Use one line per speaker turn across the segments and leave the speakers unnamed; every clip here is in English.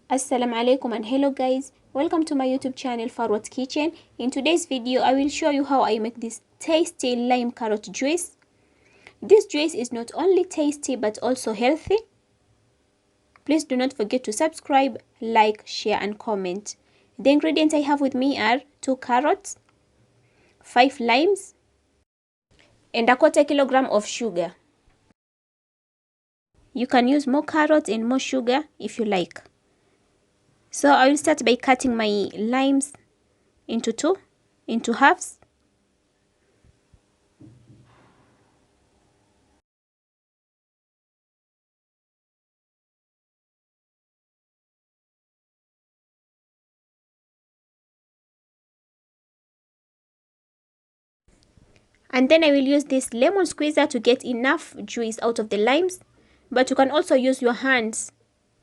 Assalamu alaikum and hello guys, welcome to my YouTube channel Farwat'S Kitchen. In today's video I will show you how I make this tasty lime carrot juice. This juice is not only tasty but also healthy. Please do not forget to subscribe, like, share and comment. The ingredients I have with me are 2 carrots, 5 limes and 1/4 kilogram of sugar. You can use more carrots and more sugar if you like. So I will start by cutting my limes into halves. And then I will use this lemon squeezer to get enough juice out of the limes. But you can also use your hands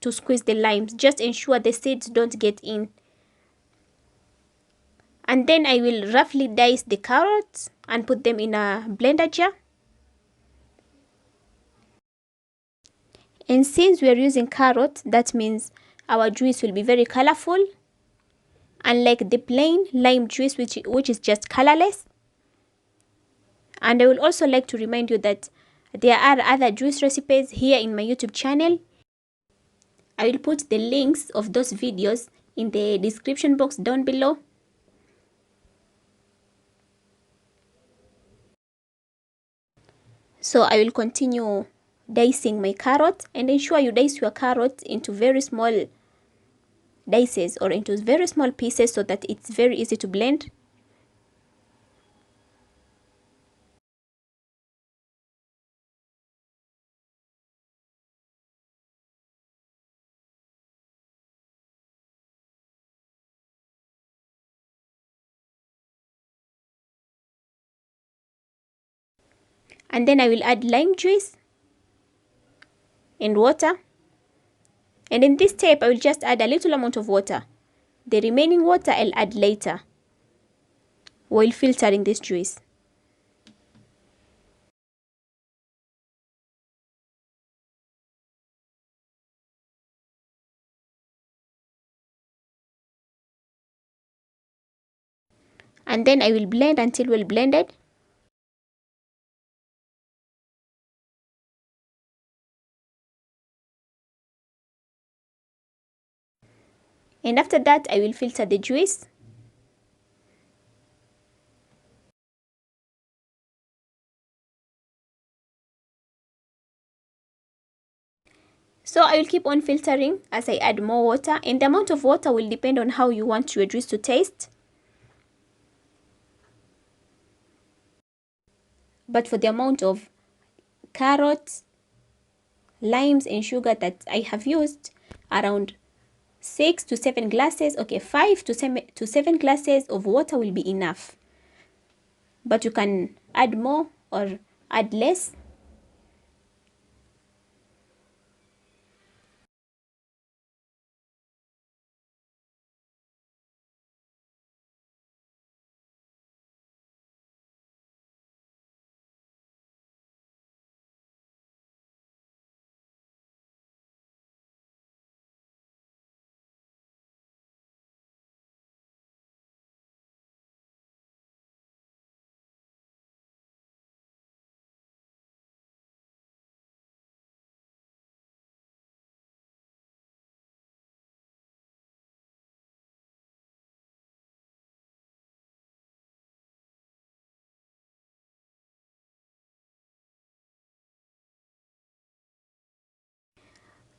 to squeeze the limes. Just ensure the seeds don't get in. And then I will roughly dice the carrots and put them in a blender jar. And since we are using carrot, that means our juice will be very colorful, unlike the plain lime juice which is just colorless. And I would also like to remind you that there are other juice recipes here in my YouTube channel. I will put the links of those videos in the description box down below. So I will continue dicing my carrot, and ensure you dice your carrot into very small dices or into very small pieces so that it's very easy to blend. And then I will add lime juice and water. And in this step, I will just add a little amount of water. The remaining water I'll add later while filtering this juice. And then I will blend until well blended. And after that, I will filter the juice. So I will keep on filtering as I add more water, and the amount of water will depend on how you want your juice to taste. But for the amount of carrots, limes and sugar that I have used, around 6 to 7 glasses, okay, 5 to 7 glasses of water will be enough. But you can add more or add less.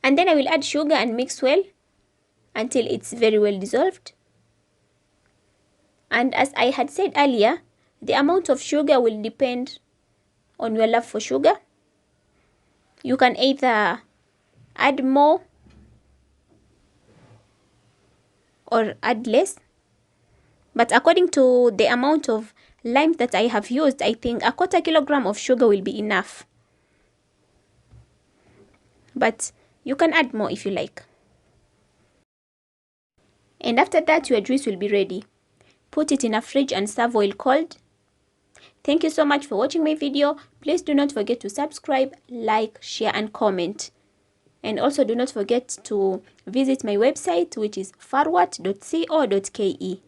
And then I will add sugar and mix well until it's very well dissolved. And as I had said earlier, the amount of sugar will depend on your love for sugar. You can either add more or add less. But according to the amount of limes that I have used, I think 1/4 kilogram of sugar will be enough. But you can add more if you like. And after that, your juice will be ready. Put it in a fridge and serve while cold. Thank you so much for watching my video. Please do not forget to subscribe, like, share and comment. And also do not forget to visit my website, which is farwat.co.ke.